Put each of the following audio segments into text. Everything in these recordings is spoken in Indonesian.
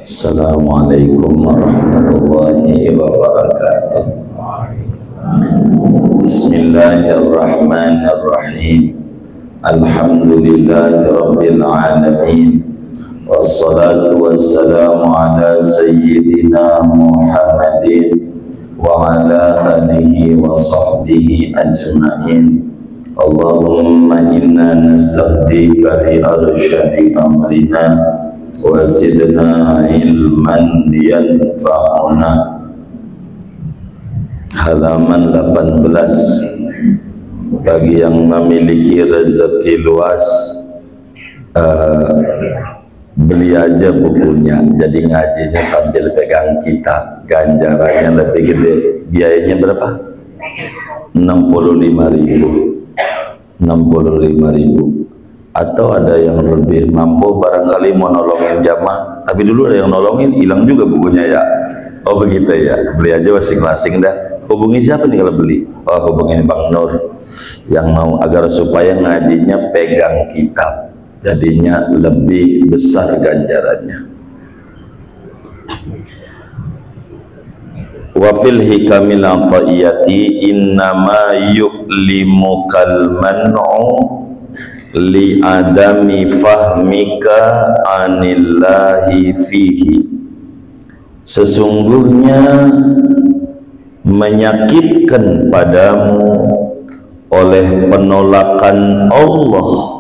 Assalamualaikum warahmatullahi wabarakatuh. Bismillahirrahmanirrahim. Alhamdulillahi rabbil alamin. Wassalatu wassalamu ala sayyidina Muhammadin wa ala alihi wa sahbihi ajma'in. Allahumma inna nastahdika li arsyadi amrina wa zidna ilman yanfa'una. Halaman 18. Bagi yang memiliki rezeki luas, beli aja bukunya, jadi ngajinya sambil pegang kita, ganjarannya lebih gede. Biayanya berapa? 65.000. Atau ada yang lebih mampu barangkali mau nolongin jamaah, tapi dulu ada yang nolongin, hilang juga bukunya ya. Oh begitu ya, beli aja masing-masing dah. Hubungi siapa nih kalau beli? Oh hubungi Bang Nur yang mau, agar supaya ngajinya pegang kitab, jadinya lebih besar ganjarannya. Wa fil hikamil ataiyati innama yu'limukal man'u li adami fahmika anillahi fihi. Sesungguhnya menyakitkan padamu oleh penolakan Allah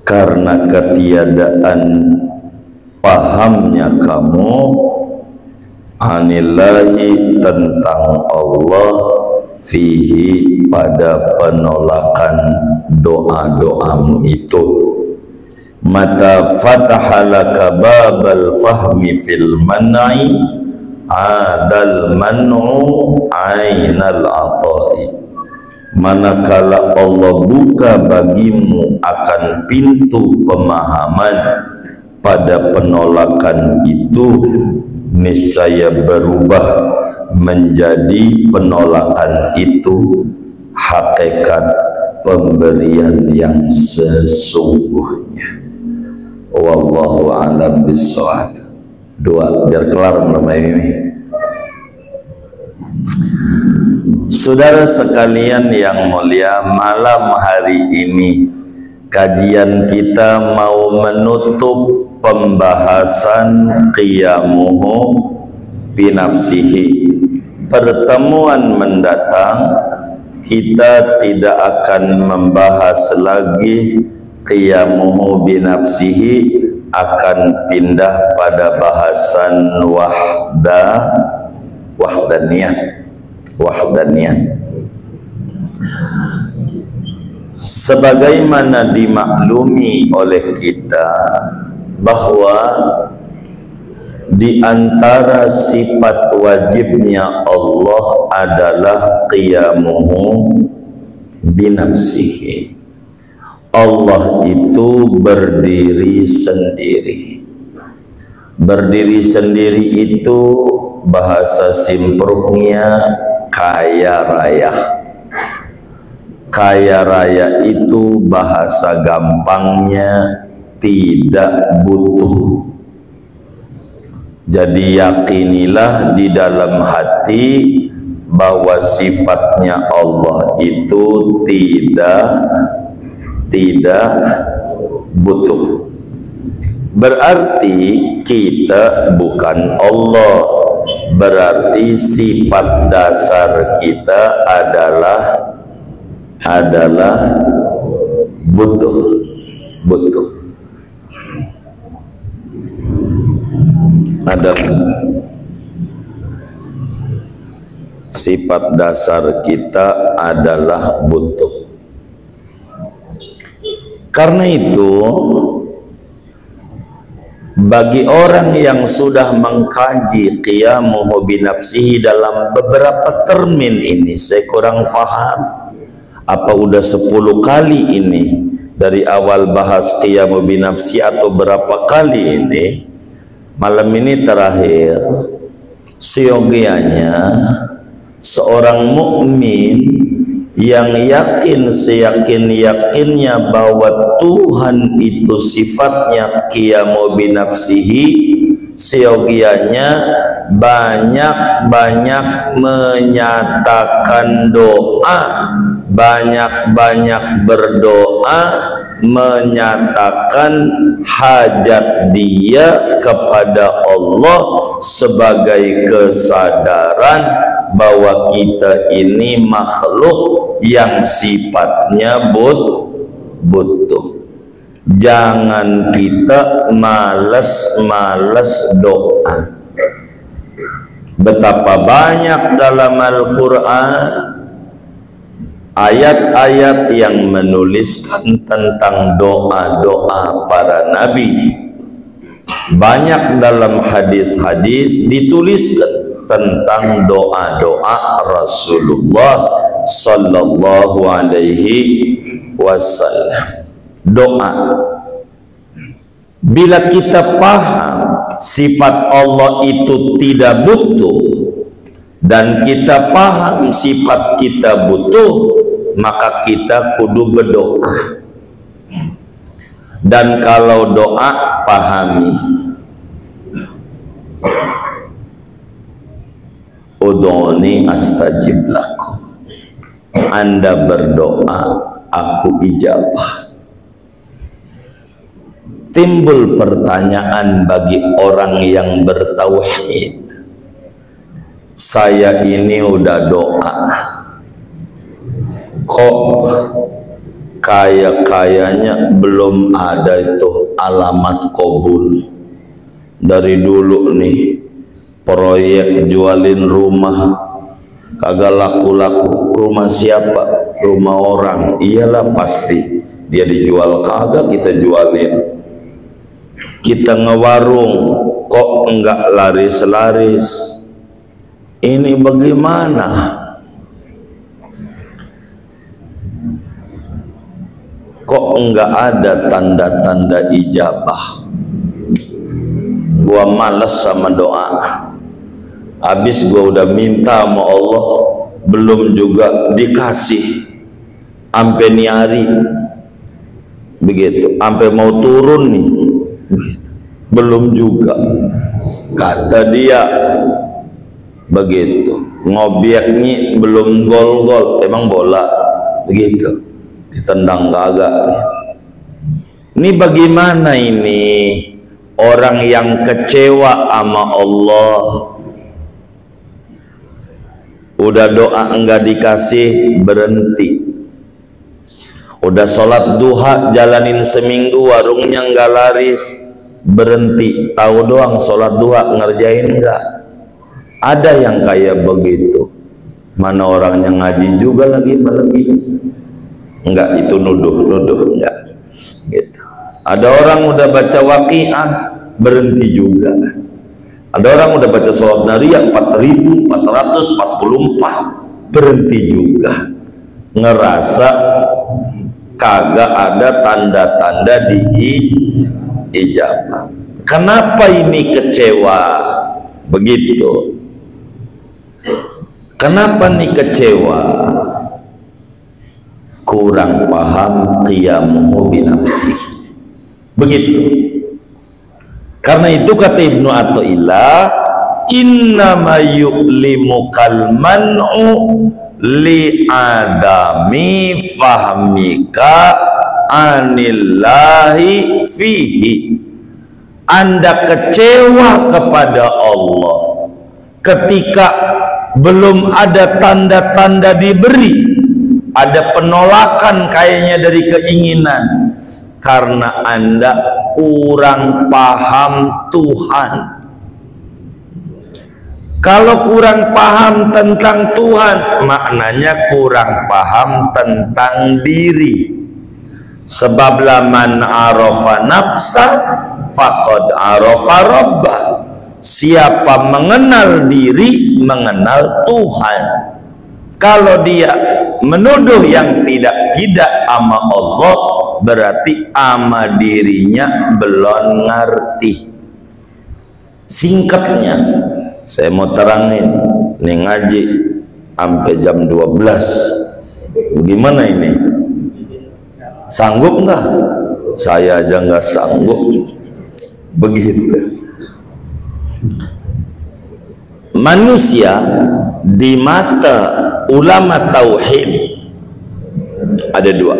karena ketiadaan pahamnya kamu anillahi tentang Allah fihi pada penolakan doa-doamu itu. Mata fatahalaka babal fahmi fil man'i adal man'u ainal atai. Manakala Allah buka bagimu akan pintu pemahaman pada penolakan itu, niscaya berubah menjadi penolakan itu hakikat pemberian yang sesungguhnya. Wallahu a'lam bishawab. Dua biar kelar malam ini. Saudara sekalian yang mulia, malam hari ini kajian kita mau menutup pembahasan qiyamuhu binafsihi. Pertemuan mendatang kita tidak akan membahas lagi qiyamuhu binafsihi, akan pindah pada bahasan wahdaniyah. Sebagaimana dimaklumi oleh kita bahwa di antara sifat wajibnya Allah adalah qiyamuhu binafsihi. Allah itu berdiri sendiri. Berdiri sendiri itu bahasa simpruknya kaya raya. Kaya raya itu bahasa gampangnya tidak butuh. Jadi yakinilah di dalam hati bahwa sifatnya Allah itu tidak butuh. Berarti kita bukan Allah. Berarti sifat dasar kita adalah butuh. Ada sifat dasar kita adalah butuh. Karena itu bagi orang yang sudah mengkaji qiyamuhu binafsihi dalam beberapa termin ini, saya kurang paham apa udah 10 kali ini dari awal bahas qiyamuhu binafsi atau berapa kali ini. Malam ini terakhir, siogianya seorang mukmin yang yakin seyakin-yakinnya bahwa Tuhan itu sifatnya qiyamu binafsihi, seyogianya banyak-banyak menyatakan doa, banyak-banyak berdoa, menyatakan hajat dia kepada Allah sebagai kesadaran bahwa kita ini makhluk yang sifatnya butuh. Jangan kita malas-malas doa. Betapa banyak dalam Al-Quran ayat-ayat yang menuliskan tentang doa-doa para nabi. Banyak dalam hadis-hadis dituliskan tentang doa-doa Rasulullah sallallahu alaihi wasallam. Doa, bila kita paham sifat Allah itu tidak butuh dan kita paham sifat kita butuh, maka kita kudu berdoa. Dan kalau doa, pahami, udhuni astajib lakum. Anda berdoa, aku ijabah. Timbul pertanyaan bagi orang yang bertauhid, saya ini udah doa, kok kayaknya belum ada itu alamat kabul. Dari dulu nih proyek jualin rumah kagak laku-laku. Rumah siapa? Rumah orang. Iyalah pasti dia dijual, kagak kita jualin. Kita ngewarung kok enggak laris-laris. Ini bagaimana? Kok enggak ada tanda-tanda ijabah? Gua males sama doa. Habis gua udah minta sama Allah, belum juga dikasih. Sampai nih hari begitu, sampai mau turun nih, belum juga. Kata dia begitu, ngobieknya belum gol-gol, emang bola begitu, ditendang kagak. Ini bagaimana ini? Orang yang kecewa sama Allah, udah doa enggak dikasih, berhenti. Udah sholat duha jalanin seminggu, warungnya enggak laris, berhenti. Tahu doang sholat duha, ngerjain enggak. Ada yang kayak begitu. Mana orangnya ngaji juga lagi malam ini. Enggak, itu nuduh enggak gitu. Ada orang udah baca waqiah, berhenti juga. Ada orang udah baca sholat nariyah 4444, berhenti juga. Ngerasa kagak ada tanda-tanda ijabah. Kenapa ini kecewa? Begitu. Kenapa nih kecewa? Kurang paham qiyamuhu binafsihi. Begitu. Karena itu kata Ibnu Athaillah, innama yu'limukal man'u li adami fahmika anillahi fihi. Anda kecewa kepada Allah ketika belum ada tanda-tanda diberi, ada penolakan kayaknya dari keinginan, karena Anda kurang paham Tuhan. Kalau kurang paham tentang Tuhan, maknanya kurang paham tentang diri. Sebab man arafa nafsa faqad arafa rabbah. Siapa mengenal diri, mengenal Tuhan. Kalau dia menuduh yang tidak sama Allah, berarti ama dirinya belum ngerti. Singkatnya, saya mau terangin nih, ngaji sampai jam 12 Bagaimana ini? Sanggup nggak? Saya aja nggak sanggup. Begitu. Manusia di mata ulama tauhid ada dua.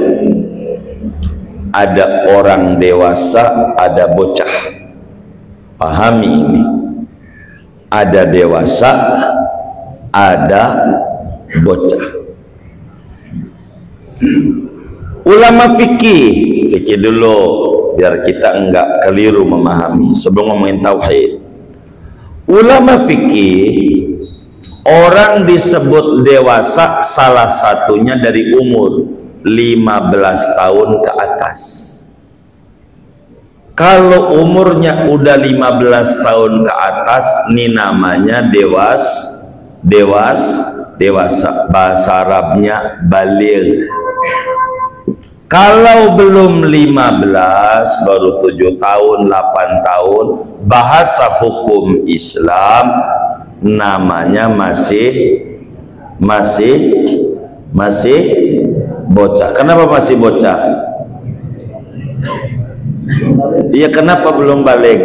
Ada orang dewasa, ada bocah. Pahami ini. Ada dewasa, ada bocah. Ulama fikih dulu biar kita enggak keliru memahami sebelum ngomongin tauhid. Ulama fikih, orang disebut dewasa salah satunya dari umur 15 tahun ke atas. Kalau umurnya udah 15 tahun ke atas, ini namanya dewasa. Bahasa Arabnya baligh. Kalau belum 15, baru 7 tahun, 8 tahun, bahasa hukum Islam namanya masih bocah. Kenapa masih bocah? Iya, kenapa belum balik?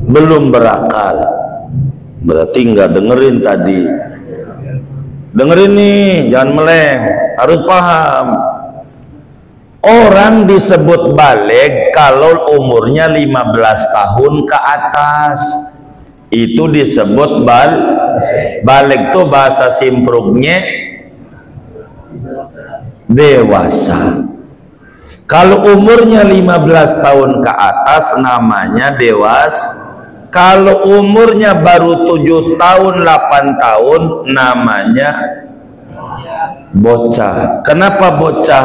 Belum berakal. Berarti nggak dengerin tadi. Dengerin nih, jangan meleng. Harus paham. Orang disebut balik kalau umurnya 15 tahun ke atas. Itu disebut balik tuh bahasa simpruknya dewasa. Kalau umurnya 15 tahun ke atas namanya dewasa. Kalau umurnya baru 7 tahun, 8 tahun namanya bocah. Kenapa bocah?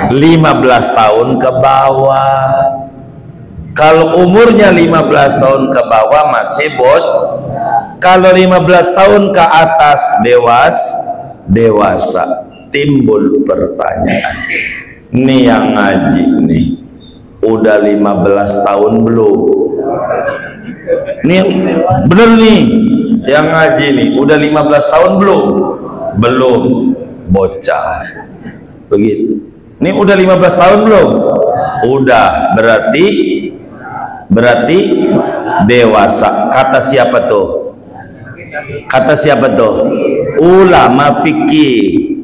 15 tahun ke bawah. Kalau umurnya 15 tahun ke bawah masih bocah. Kalau 15 tahun ke atas dewasa. Timbul pertanyaan. Nih yang ngaji nih. Udah 15 tahun belum? Nih bener nih yang ngaji nih, udah 15 tahun belum? Belum, bocah. Begitu. Nih udah 15 tahun belum? Udah, berarti dewasa. Kata siapa tuh? Kata siapa tuh? Ulama fikih.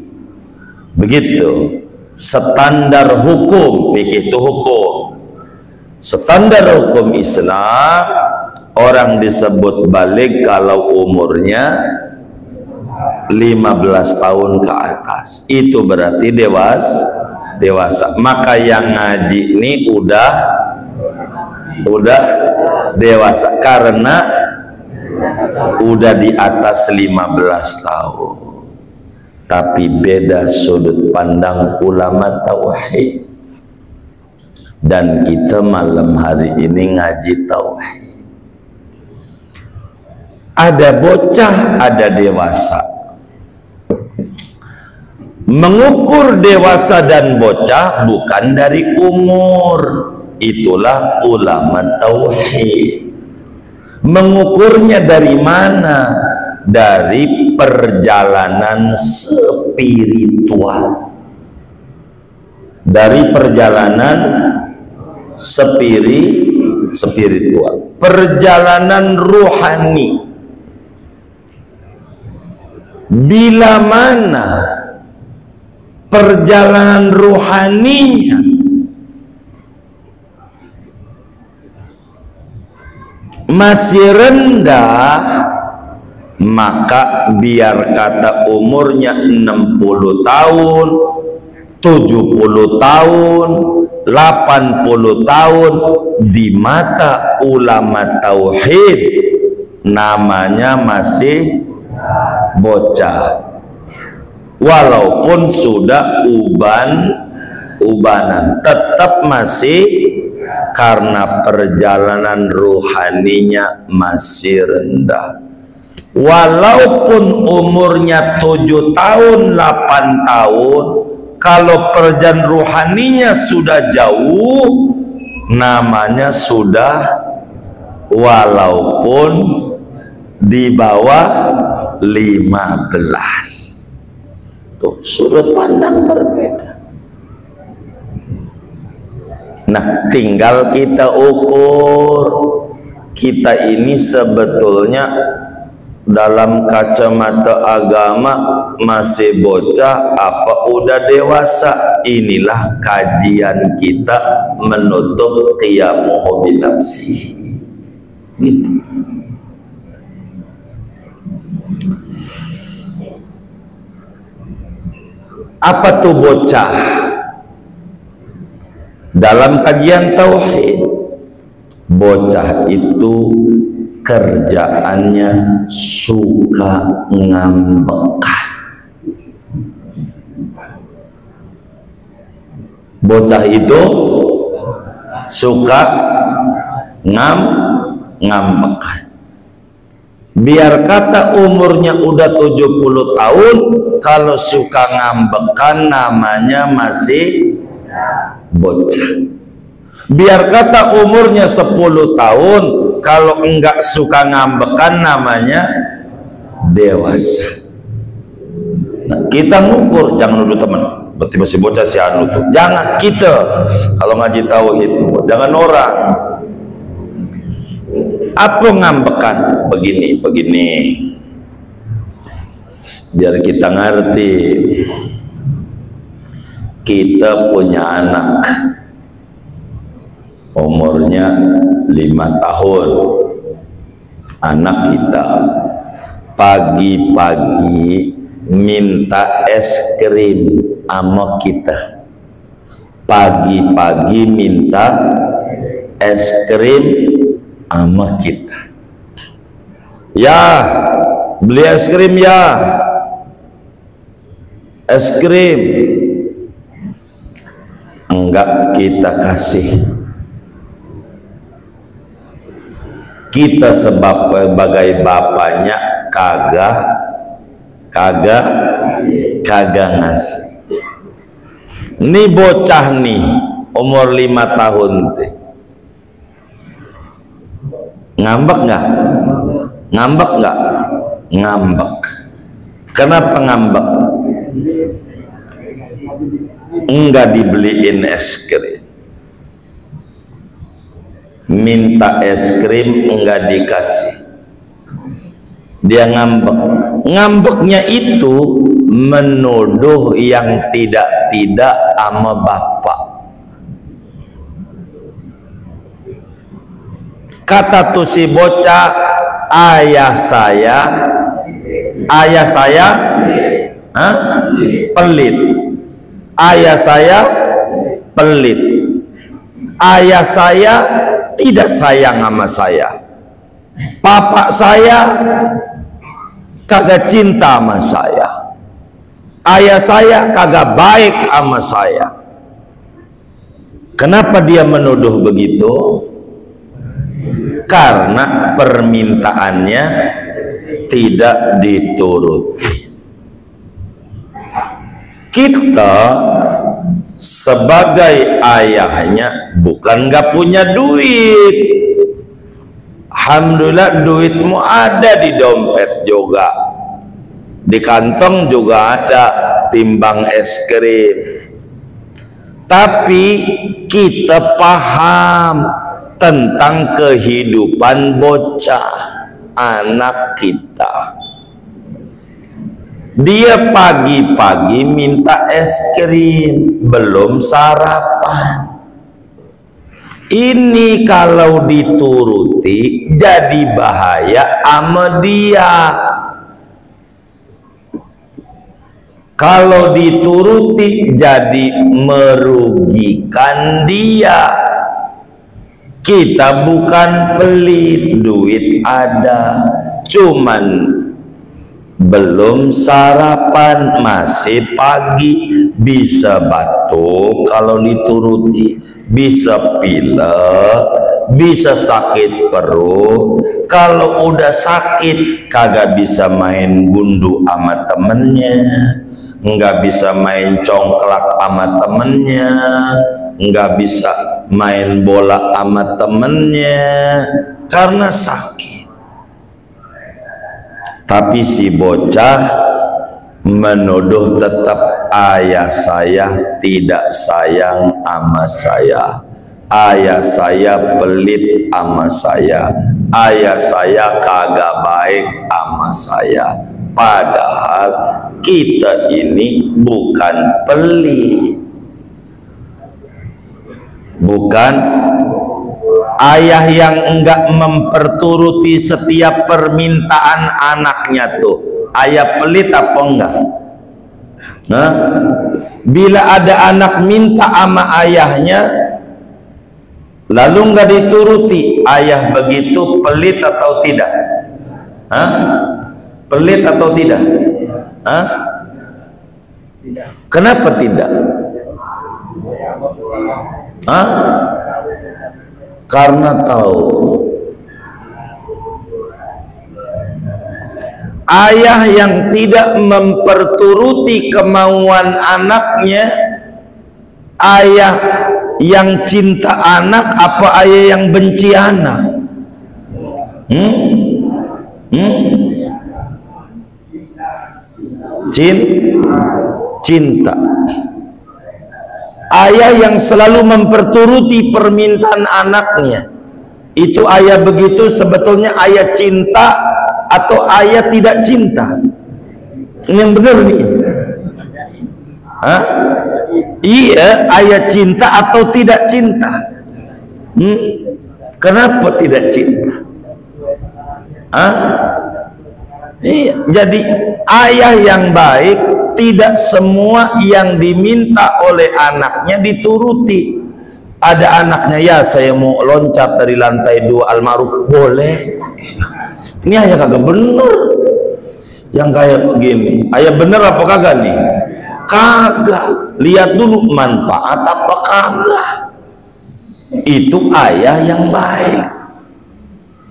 Begitu. Standar hukum fikih itu hukum. Standar hukum Islam, orang disebut balik kalau umurnya 15 tahun ke atas. Itu berarti dewasa. Maka yang ngaji ini udah dewasa karena udah di atas 15 tahun. Tapi beda sudut pandang ulama tauhid. Dan kita malam hari ini ngaji tauhid. Ada bocah, ada dewasa. Mengukur dewasa dan bocah bukan dari umur. Itulah ulama tauhid. Mengukurnya dari mana? Dari perjalanan spiritual. Dari perjalanan spiritual. Perjalanan ruhani. Bila mana perjalanan ruhaninya masih rendah, maka biar kata umurnya 60 tahun, 70 tahun, 80 tahun, di mata ulama tauhid namanya masih bocah. Walaupun sudah ubanan, tetap masih, karena perjalanan ruhaninya masih rendah. Walaupun umurnya 7 tahun, 8 tahun, kalau perjalanan ruhaninya sudah jauh, namanya sudah walaupun di bawah 15. Tuh, sudut pandang berbeda. Nah, tinggal kita ukur kita ini sebetulnya dalam kacamata agama masih bocah apa udah dewasa. Inilah kajian kita menutup qiyamuhu binafsi. Gitu. Apa tuh bocah? Dalam kajian tauhid, bocah itu kerjaannya suka ngambek. Bocah itu suka ngambek. Biar kata umurnya udah 70 tahun, kalau suka ngambekan namanya masih bocah. Biar kata umurnya 10 tahun, kalau enggak suka ngambekan namanya dewasa. Nah, kita ngukur, jangan nuduh teman, berarti masih bocah si anu tuh. Jangan kita kalau ngaji tauhid, jangan orang. Apa ngambekan? Begini. Biar kita ngerti. Kita punya anak umurnya 5 tahun. Anak kita pagi-pagi minta es krim sama kita. Pagi-pagi minta es krim sama kita. Ya, beli es krim ya. Es krim. Enggak kita kasih. Kita sebagai bapaknya kagak ngasih. Ini bocah nih umur 5 tahun teh. Ngambek nggak? Ngambek nggak? Ngambek. Kenapa ngambek? Enggak dibeliin es krim. Minta es krim enggak dikasih. Dia ngambek. Ngambeknya itu menuduh yang tidak-tidak sama bapak. Kata tuh si bocah, ayah saya pelit. Ayah saya pelit. Ayah saya tidak sayang sama saya. Papa saya kagak cinta sama saya. Ayah saya kagak baik sama saya. Kenapa dia menuduh begitu? Karena permintaannya tidak dituruti. Kita sebagai ayahnya bukan gak punya duit. Alhamdulillah duitmu ada di dompet juga, di kantong juga ada timbang es krim. Tapi kita paham tentang kehidupan bocah anak kita. Dia pagi-pagi minta es krim, belum sarapan. Ini kalau dituruti jadi bahaya sama dia. Kalau dituruti jadi merugikan dia. Kita bukan pelit, duit ada, cuman belum sarapan, masih pagi, bisa batuk kalau dituruti, bisa pilek, bisa sakit perut. Kalau udah sakit kagak bisa main gundu sama temennya, nggak bisa main congklak sama temennya, nggak bisa main bola sama temennya karena sakit. Tapi si bocah menuduh tetap ayah saya tidak sayang sama saya, ayah saya pelit sama saya, ayah saya kagak baik sama saya. Padahal kita ini bukan pelit, bukan ayah yang enggak memperturuti setiap permintaan anaknya tuh ayah pelit apa enggak? Nah, bila ada anak minta sama ayahnya lalu enggak dituruti, ayah begitu pelit atau tidak? Hah? Pelit atau tidak? Hah? Kenapa tidak? Hah? Karena tahu ayah yang tidak memperturuti kemauan anaknya, ayah yang cinta anak apa ayah yang benci anak? Cinta. Ayah yang selalu memperturuti permintaan anaknya, itu ayah begitu sebetulnya ayah cinta atau ayah tidak cinta? Ini yang benar nih. Hah? Iya, ayah cinta atau tidak cinta? Kenapa tidak cinta? Hah? Iya, jadi ayah yang baik tidak semua yang diminta oleh anaknya dituruti. Ada anaknya, ya saya mau loncat dari lantai 2 almarhum, boleh. Ini ayah kagak bener yang kayak begini. Ayah bener apa kagak nih? Kagak. Lihat dulu manfaat apa kagak. Itu ayah yang baik.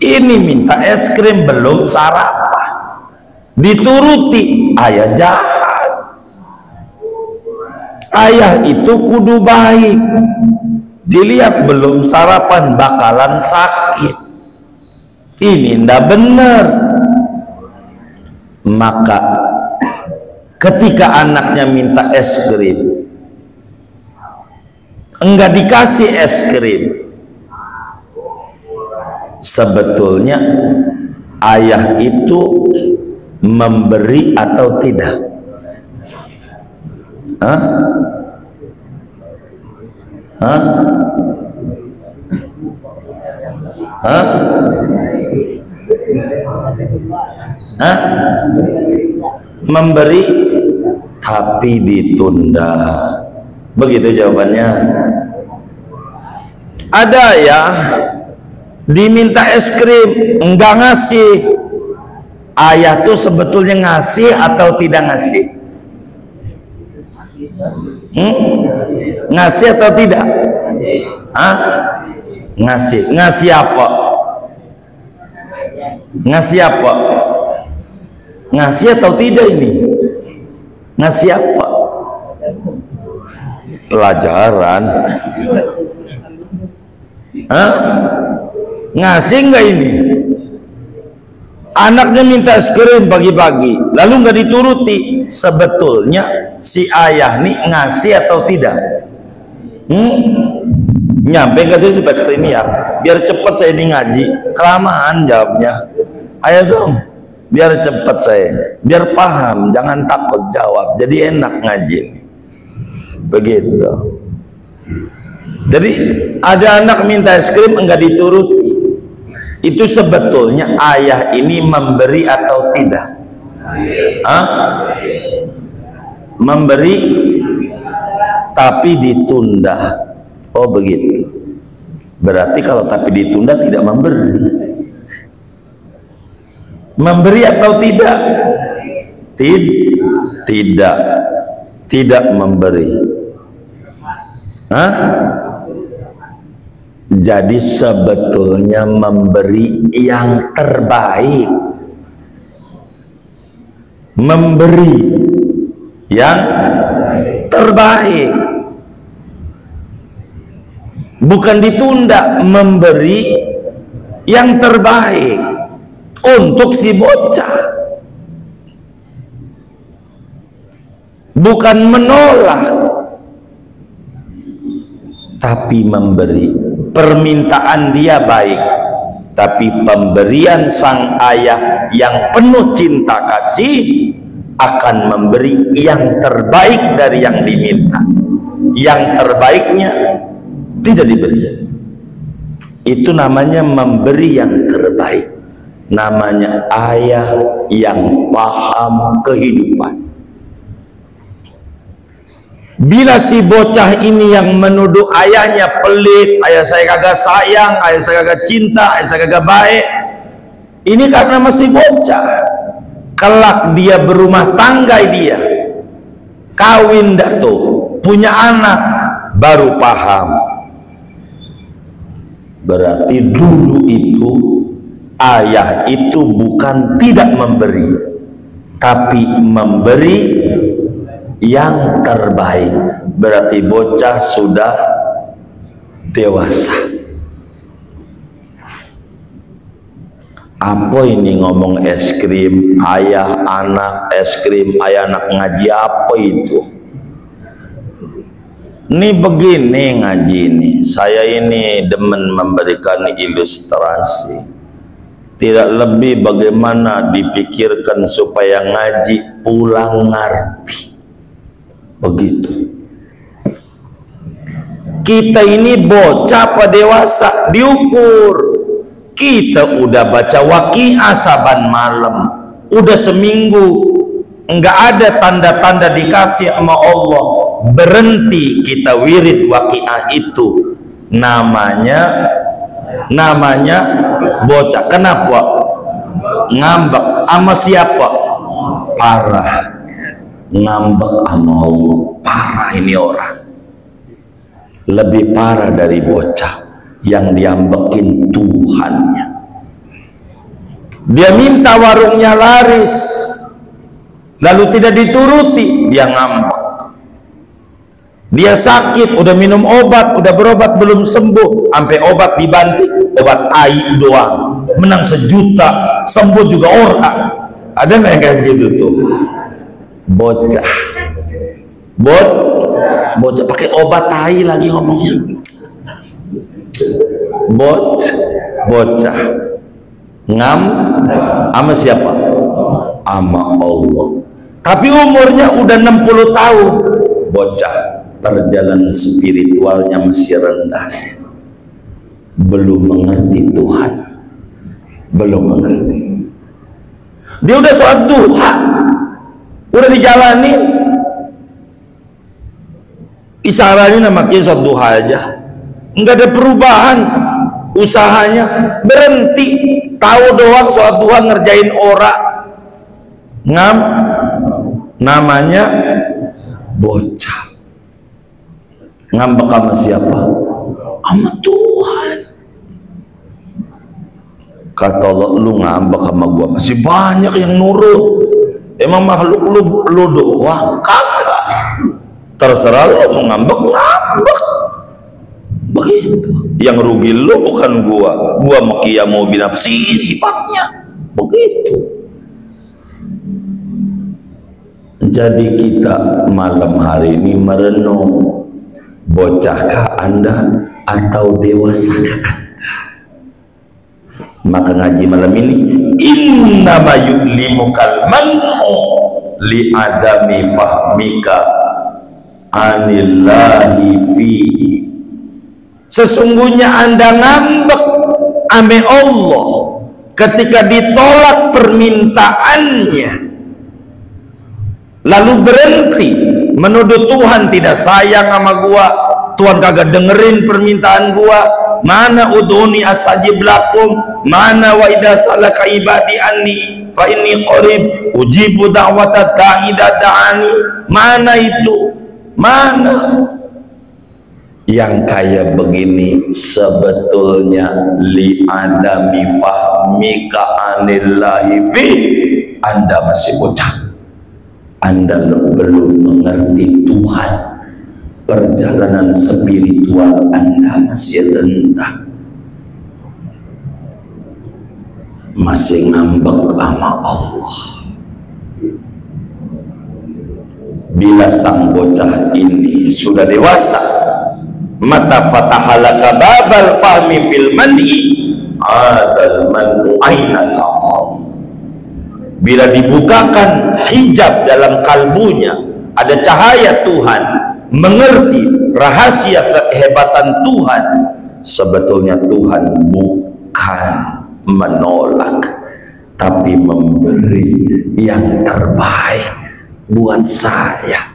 Ini minta es krim belum sarapan, dituruti, ayah jahat. Ayah itu kudu baik. Dilihat belum sarapan bakalan sakit. Ini ndak benar. Maka ketika anaknya minta es krim, enggak dikasih es krim, sebetulnya ayah itu memberi atau tidak? Hah? Hah? Hah? Hah? Memberi tapi ditunda. Begitu jawabannya. Ada ya diminta es krim enggak ngasih. Ayah tuh sebetulnya ngasih atau tidak ngasih? Ngasih atau tidak? Hah? Ngasih. Ngasih apa? Ngasih apa? Ngasih atau tidak ini? Ngasih apa? Pelajaran. Hah? Ngasih enggak ini? Anaknya minta es krim pagi-pagi lalu nggak dituruti, sebetulnya si ayah nih ngasih atau tidak? Nyampe nggak sih supaya ini ya biar cepat saya ini ngaji, kelamaan jawabnya. Ayo dong biar cepat saya, biar paham, jangan takut jawab, jadi enak ngaji begitu. Jadi ada anak minta es krim enggak dituruti, itu sebetulnya ayah ini memberi atau tidak? Hah? Memberi tapi ditunda. Oh begitu. Berarti kalau tapi ditunda tidak memberi. Memberi atau tidak? Tidak. Tidak memberi. Hah? Jadi sebetulnya memberi yang terbaik, memberi yang terbaik, bukan ditunda, memberi yang terbaik untuk si bocah. bukan menolak, tapi memberi. Permintaan dia baik, tapi pemberian sang ayah yang penuh cinta kasih akan memberi yang terbaik dari yang diminta. Yang terbaiknya tidak diberi. Itu namanya memberi yang terbaik. Namanya ayah yang paham kehidupan. Bila si bocah ini yang menuduh ayahnya pelit, ayah saya kagak sayang, ayah saya kagak cinta, ayah saya kagak baik, ini karena masih bocah. Kelak dia berumah tangga, dia kawin dah tuh, punya anak, baru paham. Berarti dulu itu ayah itu bukan tidak memberi, tapi memberi yang terbaik. Berarti bocah sudah dewasa. Apa ini ngomong es krim ayah anak, es krim ayah anak, ngaji apa itu? Ini begini ngaji ini. Saya ini demen memberikan ilustrasi. Tidak lebih bagaimana dipikirkan supaya ngaji pulang ngerti. Begitu. Kita ini bocah apa dewasa diukur. Kita udah baca waqiah saban malam, udah seminggu enggak ada tanda-tanda dikasih sama Allah, berhenti kita wirid waqiah itu, namanya bocah. Kenapa? Ngambek sama siapa? Parah. Ngambek sama Allah, parah ini orang. Lebih parah dari bocah yang diambekin Tuhannya. Dia minta warungnya laris, lalu tidak dituruti, dia ngambek. Dia sakit, udah minum obat, udah berobat belum sembuh, sampai obat dibanting, obat tai doang, menang 1 juta, sembuh juga orang. Ada nggak yang kayak begitu tuh? Bocah, bocah pakai obat tai lagi ngomongnya. Bocah ngam sama siapa? Sama Allah. Tapi umurnya udah 60 tahun. Bocah, perjalanan spiritualnya masih rendah, belum mengerti Tuhan, belum mengerti. Dia udah sholat duha, udah dijalani, isyaratnya makin sholat duha aja, nggak ada perubahan, usahanya berhenti, tahu doang sholat duha ngerjain orang. Namanya bocah. Ngambek sama siapa? Sama Tuhan. Kata Allah, lu ngambek sama gua, masih banyak yang nurut. Emang makhluk lu doang? Kagak. Terserah lu mau ngambek. Begitu. Yang rugi lu bukan gua makia mau binafsi sifatnya. Begitu. Jadi kita malam hari ini merenung, bocahkah Anda atau dewasakah Anda? Maka ngaji malam ini, innama yu'limukal man'u li adami fahmika anillahi fihi. Sesungguhnya Anda ngambek ame Allah ketika ditolak permintaannya, lalu berhenti menuduh Tuhan tidak sayang sama gua, Tuhan kagak dengerin permintaan gua. Mana udhuni astajib lakum, mana wa idza salaka ibadi anni fa inni qarib ujibu da'wata da'i idza da'ani. Mana itu? Mana? Yang kayak begini sebetulnya li adami fahmika anillahi fi. Anda masih bocah, Anda belum mengerti Tuhan. Perjalanan spiritual Anda masih rendah, masih ngambek sama Allah. bila sang bocah ini sudah dewasa, mata fatahalaka babal fahmi fil mandi adal manu ainal aqam. Bila dibukakan hijab dalam kalbunya, ada cahaya Tuhan, mengerti rahasia kehebatan Tuhan, sebetulnya Tuhan bukan menolak, tapi memberi yang terbaik buat saya.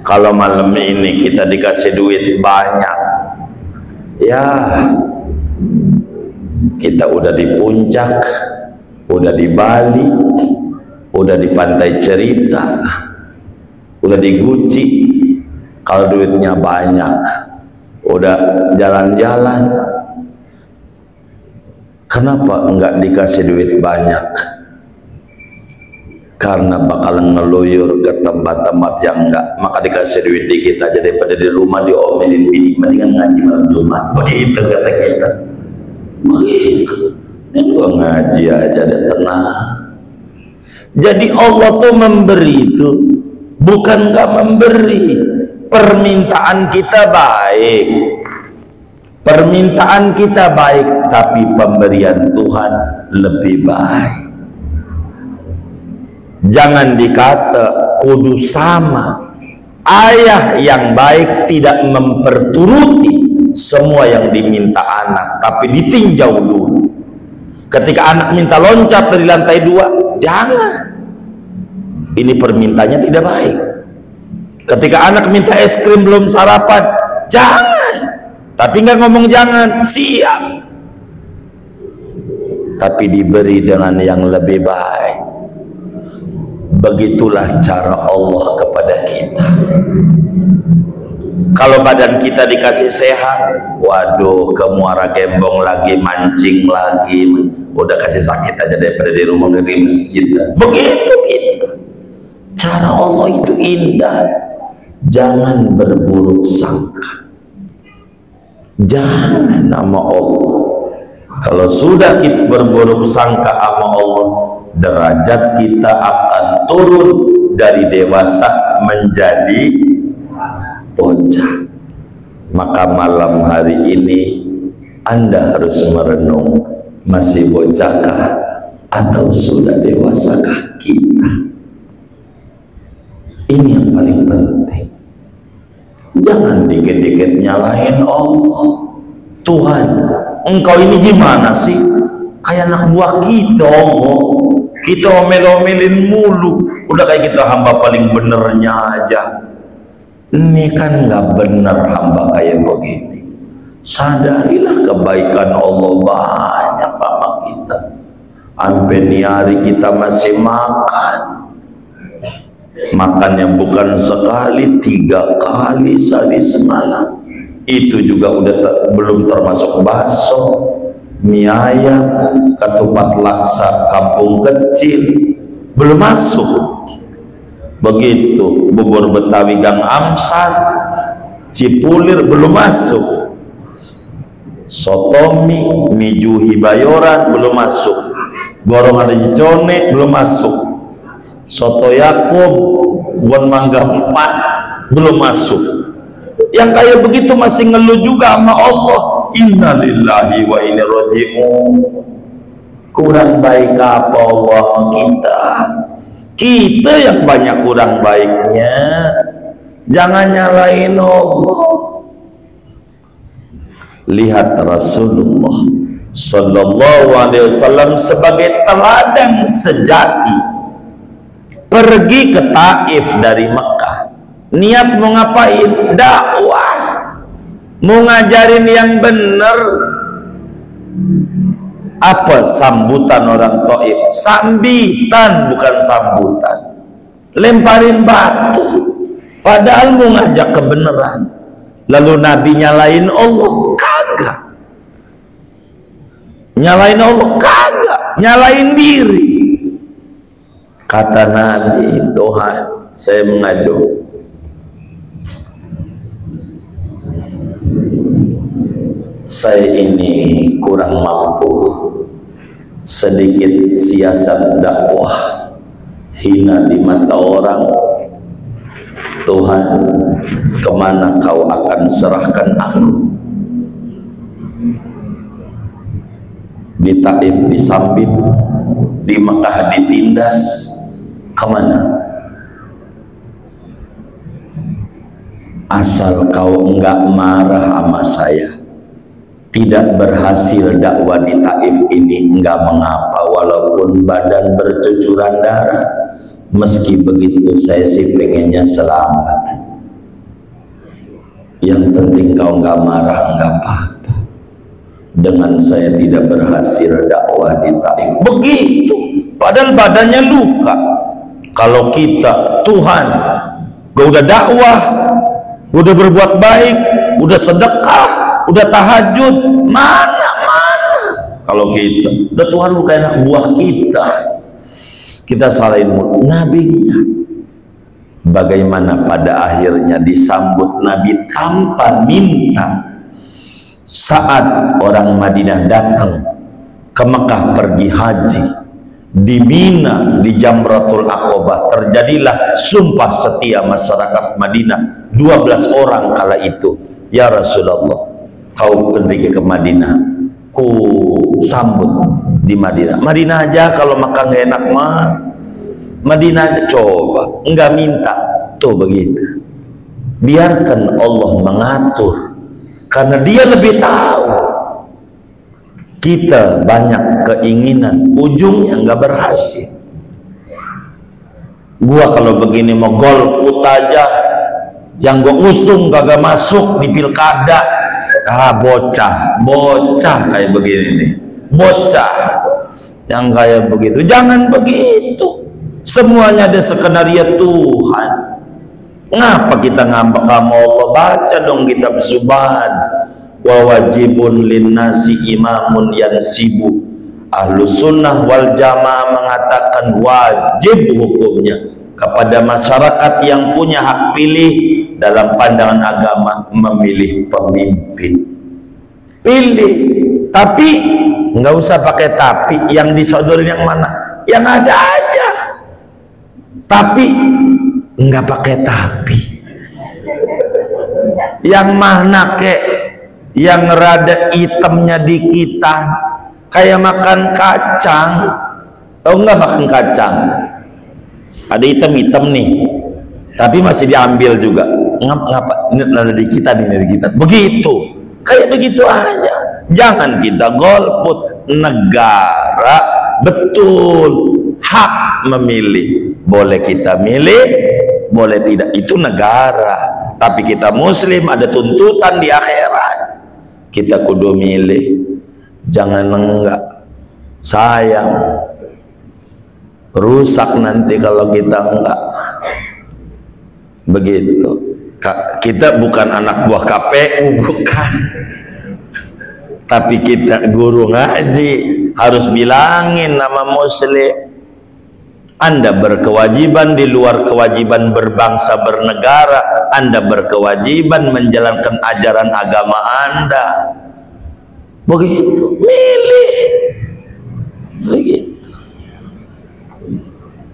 Kalau malam ini kita dikasih duit banyak, ya kita udah di puncak, udah di Bali, udah di pantai cerita, udah di Gucci. Kalau duitnya banyak, udah jalan-jalan. Kenapa enggak dikasih duit banyak? Karena bakalan ngeluyur ke tempat-tempat yang enggak. Maka dikasih duit dikit aja daripada di rumah diomelin bini, mendingan ngaji malam Jumat. Begitu kata kita. Begitu. Ini gua ngaji aja dan tenang. Jadi Allah tuh memberi itu bukan enggak memberi. Permintaan kita baik, permintaan kita baik, tapi pemberian Tuhan lebih baik. Jangan dikata kudu sama. Ayah yang baik tidak memperturuti semua yang diminta anak, tapi ditinjau dulu. Ketika anak minta loncat dari lantai 2, jangan. Ini permintanya tidak baik. Ketika anak minta es krim belum sarapan, jangan. Tapi nggak ngomong jangan, siap. Tapi diberi dengan yang lebih baik. Begitulah cara Allah kepada kita. Kalau badan kita dikasih sehat, waduh, ke Muara Gembong lagi, mancing lagi, udah kasih sakit aja daripada di rumah di masjid. Begitu kita. Cara Allah itu indah. Jangan berburuk sangka. Jangan sama Allah. Kalau sudah kita berburuk sangka sama Allah, derajat kita akan turun dari dewasa menjadi bocah. Maka malam hari ini Anda harus merenung, masih bocahkah atau sudah dewasakah kita? Ini yang paling penting. Jangan dikit-dikit nyalahin Allah. Tuhan, engkau ini gimana sih? Kayak anak buah kita, Allah. Kita omel-omelin mulu. Udah kayak kita hamba paling benernya aja. Ini kan nggak bener hamba kayak begini. Sadarilah kebaikan Allah banyak sama kita. Sampai nih hari kita masih makan. Makannya bukan sekali, 3 kali sehari semalam. Itu juga udah belum termasuk bakso, mie ayam, ketupat laksa kampung kecil, belum masuk. Begitu bubur Betawi Gang Amsar, Cipulir belum masuk. Sotomi, mie Juhi Bayoran belum masuk. Gorong ada Cone belum masuk. Soto Yakub, Buan Mangga 4 belum masuk. Yang kayak begitu masih ngeluh juga sama Allah. Innalillahi wa inna roji'un. Kurang baik apa Allah kita? Kita yang banyak kurang baiknya. Jangan nyalain Allah. Lihat Rasulullah Sallallahu Alaihi Wasallam sebagai teladan sejati. Pergi ke Taif dari Mekah, niat mau ngapain? Dakwah, mau ngajarin yang bener. Apa sambutan orang Taif? Sambitan, bukan sambutan. Lemparin batu, padahal mau ngajak kebenaran. Lalu Nabi nyalain Allah? Kagak. Nyalain Allah? Kagak. Nyalain diri. Kata Nabi, Tuhan, saya mengadu. Saya ini kurang mampu, sedikit siasat dakwah, hina di mata orang, Tuhan, kemana kau akan serahkan aku? Di Taif disambit, di Mekah ditindas, kemana? Asal kau enggak marah sama saya, tidak berhasil dakwah di Taif ini, enggak mengapa, walaupun badan bercucuran darah. Meski begitu saya sih pengennya selamat. Yang penting kau enggak marah, enggak apa-apa. Dengan saya tidak berhasil dakwah di Taif. Begitu, padahal badannya luka. Kalau kita, Tuhan, gua udah dakwah, gua udah berbuat baik, udah sedekah, udah tahajud, mana? Kalau kita, udah Tuhan bukan anak buah kita salahin nabinya. Bagaimana pada akhirnya disambut Nabi tanpa minta. Saat orang Madinah datang ke Mekah pergi haji, di Mina, di Jamratul Aqabah terjadilah sumpah setia masyarakat Madinah 12 orang kala itu. Ya Rasulullah, kau pergi ke Madinah, ku sambut di Madinah. Madinah aja kalau makan gak enak mah, Madinah aja, coba enggak minta. Tuh begitu, biarkan Allah mengatur, karena dia lebih tahu. Kita banyak keinginan, ujungnya nggak berhasil. Gua kalau begini mau golput aja, yang gua usung kagak masuk di pilkada. Bocah kayak begini nih, bocah yang kayak begitu. Jangan begitu, semuanya ada skenario Tuhan. Ngapa kita ngambek sama Allah? Baca dong kitab Subhan. Wa wajibun linnasi imamun yansibu. Ahlus sunnah wal jamaah mengatakan wajib hukumnya kepada masyarakat yang punya hak pilih dalam pandangan agama memilih pemimpin. Pilih, tapi nggak usah pakai tapi. Yang disodorin yang mana? Yang ada aja. Tapi nggak pakai tapi. Yang mana kek? Yang rada hitamnya dikitan, kayak makan kacang. Oh enggak makan kacang, ada hitam-hitam nih, tapi masih diambil juga. Ngapa? Ini rada dikitan, ini dikitan. Begitu, kayak begitu aja. Jangan kita golput. Negara betul hak memilih. Boleh kita milih, boleh tidak, itu negara. Tapi kita muslim ada tuntutan di akhirat. Kita kudu milih, jangan enggak. Sayang, rusak nanti kalau kita enggak. Begitu. Kita bukan anak buah KPU, bukan. Tapi kita guru ngaji, harus bilangin nama muslim. Anda berkewajiban di luar kewajiban berbangsa bernegara. Anda berkewajiban menjalankan ajaran agama Anda. Begitu, milih. Begitu.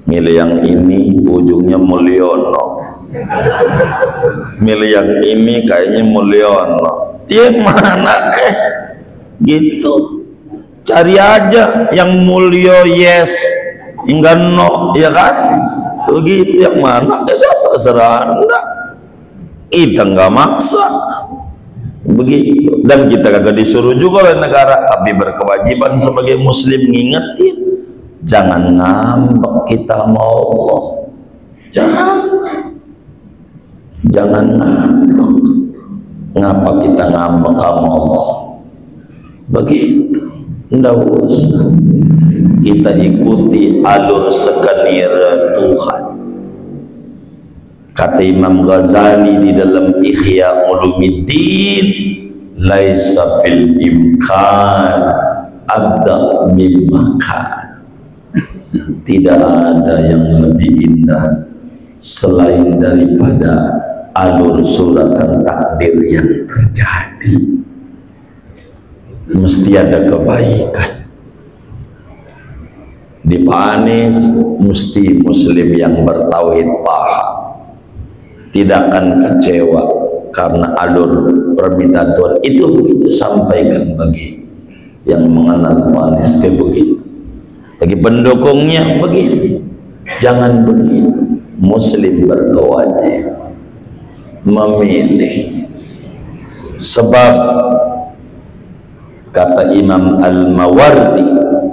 Milih yang ini ujungnya Mulyono. Milih yang ini kayaknya Mulyono. Yang mana kek? Gitu. Cari aja yang Mulyo yes. Enggak no, ya kan? Begitu, yang mana? Ya terserah Anda. Kita nggak maksa. Begitu. Dan kita kagak disuruh juga oleh negara, tapi berkewajiban sebagai muslim ngingetin. Jangan ngambek kita sama Allah. Jangan ngambek. Ngapa kita ngambek sama Allah? Begitu. Nggak usah. Kita ikuti alur skenir Tuhan. Kata Imam Ghazali di dalam Ihya Ulumuddin, laisa fil imkan abda min makan. Tidak ada yang lebih indah selain daripada alur suratan takdir yang terjadi. Mesti ada kebaikan. Di Pak Anies mesti muslim yang bertauhid paham, tidak akan kecewa karena alur permintaan Tuhan itu begitu. Sampaikan bagi yang mengenal Pak Anies kayak begitu, bagi pendukungnya begini, jangan begitu. Muslim berkewajiban memilih, sebab kata Imam Al-Mawardi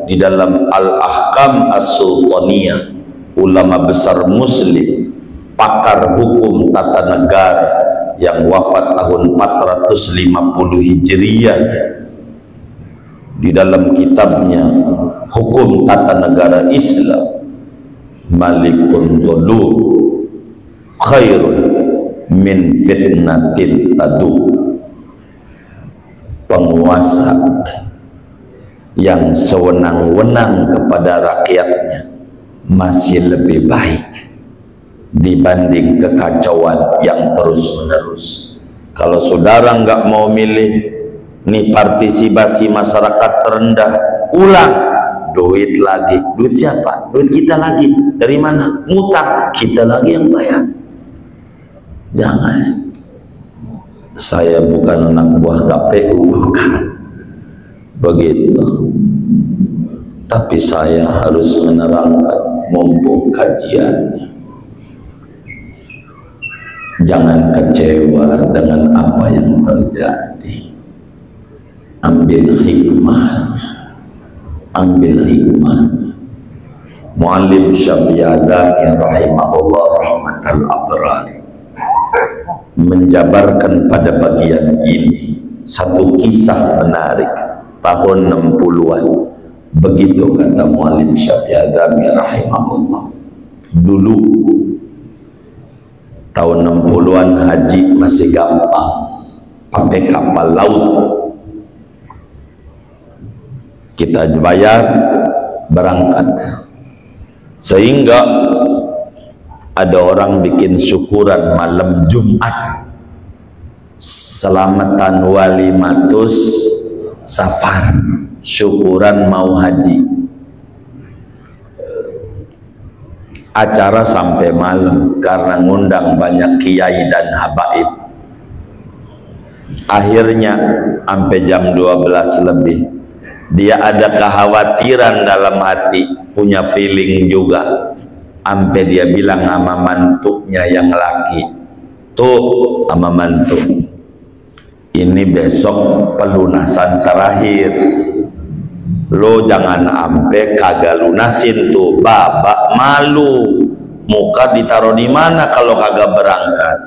di dalam Al-Ahkam As-Sultaniyah, ulama besar muslim, pakar hukum tata negara yang wafat tahun 450 Hijriyah, di dalam kitabnya Hukum Tata Negara Islam, Malikun Dhulul khairun min fitnatin tadu, penguasa yang sewenang-wenang kepada rakyatnya masih lebih baik dibanding kekacauan yang terus-menerus. Kalau saudara nggak mau milih, nih partisipasi masyarakat terendah, ulang, duit lagi. Duit siapa? Duit kita lagi. Dari mana? Ngutang, kita lagi yang bayar. Jangan. Saya bukan anak buah KPU, bukan begitu, tapi saya harus menerangkan mumpung kajiannya. Jangan kecewa dengan apa yang terjadi. Ambil hikmahnya, ambil hikmahnya. Muallim Syafi'adani rahimahullah rahmatal abrar menjabarkan pada bagian ini satu kisah menarik tahun 60-an. Begitu kata Muallim Syafi'adani rahimahullah. Dulu tahun 60-an haji masih gampang, pakai kapal laut, kita bayar berangkat. Sehingga ada orang bikin syukuran malam Jumat, selamatan walimatus safar, syukuran mau haji. Acara sampai malam karena ngundang banyak kiai dan habaib. Akhirnya sampai jam 12 lebih. Dia ada kekhawatiran dalam hati, punya feeling juga. Sampai dia bilang sama mantuknya yang laki, tuh sama mantuk, ini besok pelunasan terakhir, lo jangan sampai kagak lunasin tuh, babak malu, muka ditaruh di mana kalau kagak berangkat.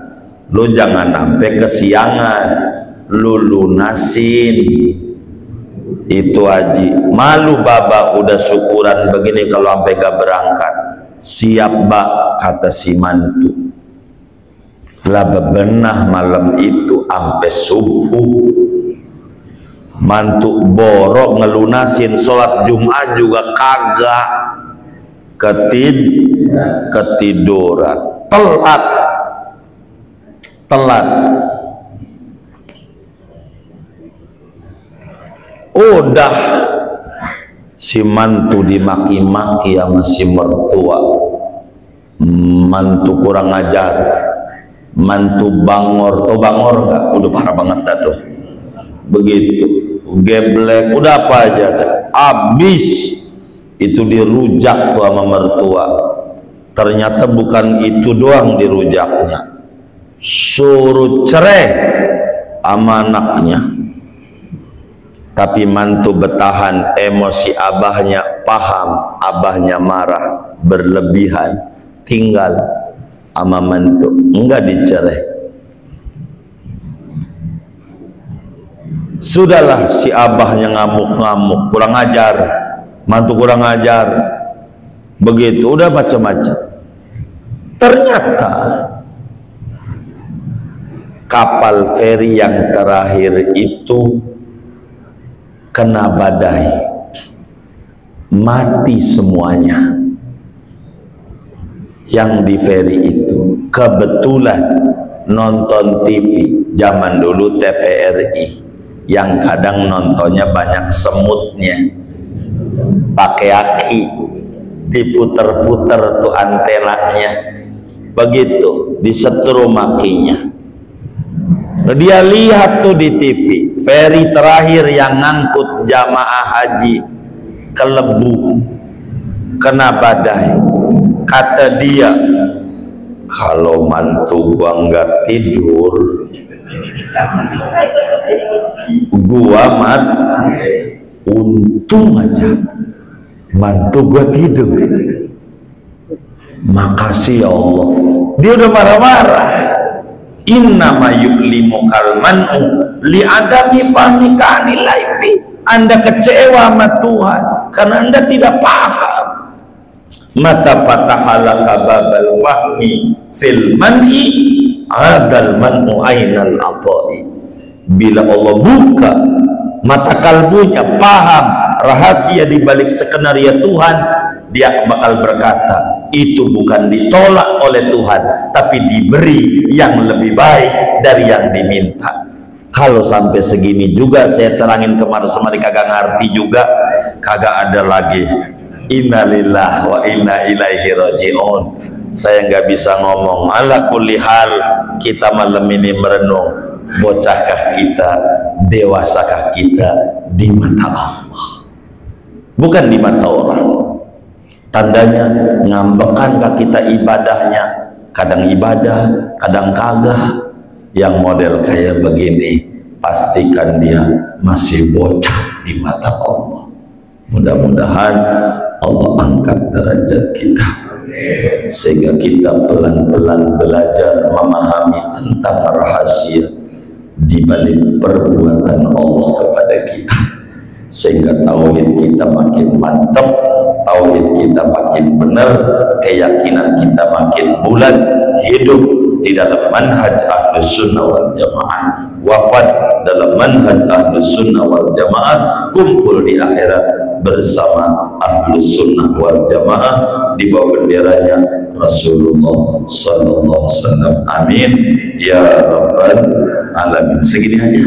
Lo jangan sampai kesiangan, lo lunasin itu haji, malu babak udah syukuran begini kalau sampai gak berangkat. Siap bak, kata si mantu. Lah bebenah malam itu sampai subuh, mantu borok ngelunasin, sholat Jumat juga kagak, ketiduran, telat. Udah si mantu dimaki-maki sama si mertua, mantu kurang ajar, mantu bangor. Tau bangor nggak? Udah parah banget dah tuh. Begitu, geblek, udah apa aja dah. Abis itu dirujak tuh sama mertua. Ternyata bukan itu doang dirujaknya, suruh cerai sama anaknya. Tapi mantu bertahan, emosi abahnya, paham abahnya marah berlebihan, tinggal sama mantu, enggak dicerai. Sudahlah si abahnya ngamuk-ngamuk, kurang ajar, mantu kurang ajar, begitu, udah macam-macam. Ternyata kapal feri yang terakhir itu kena badai, mati semuanya yang di feri itu. Kebetulan nonton TV, zaman dulu TVRI, yang kadang nontonnya banyak semutnya, pakai aki, diputer-puter tuh antenanya, begitu disetrum makinya. Dia lihat tuh di TV, feri terakhir yang ngangkut jamaah haji ke Lebu, kena badai. Kata dia, kalau mantu gua nggak tidur, gua untung aja mantu gua tidur. Makasih ya Allah. Dia udah marah-marah. Innama yu'limu kalman'u li'adami fahmika anil laifi. Anda kecewa sama Tuhan karena Anda tidak paham. Mata fatahalaka babal fahmi fil man'i adal man'u ainal atai. Bila Allah buka mata kalbunya, paham rahasia di balik skenario Tuhan, dia bakal berkata, itu bukan ditolak oleh Tuhan, tapi diberi yang lebih baik dari yang diminta. Kalau sampai segini juga saya terangin kemarin, semari kagak ngerti juga, kagak ada lagi innalillah wa inna ilaihi raji'un. Saya nggak bisa ngomong. Ala kulli hal, kita malam ini merenung, bocahkah kita, dewasakah kita di mata Allah, bukan di mata orang. Tandanya ngambekankah kita ibadahnya, kadang ibadah, kadang kagak. Yang model kayak begini, pastikan dia masih bocah di mata Allah. Mudah-mudahan Allah angkat derajat kita, sehingga kita pelan-pelan belajar memahami tentang rahasia di balik perbuatan Allah kepada kita, sehingga tauhid kita makin mantap, tauhid kita makin benar, keyakinan kita makin bulat, hidup di dalam manhaj Ahlus Sunnah wal Jamaah, wafat dalam manhaj Ahlus Sunnah wal Jamaah, kumpul di akhirat bersama Ahlus Sunnah wal Jamaah di bawah benderanya Rasulullah sallallahu alaihi wasallam. Amin ya rabbal alamin. Segini aja.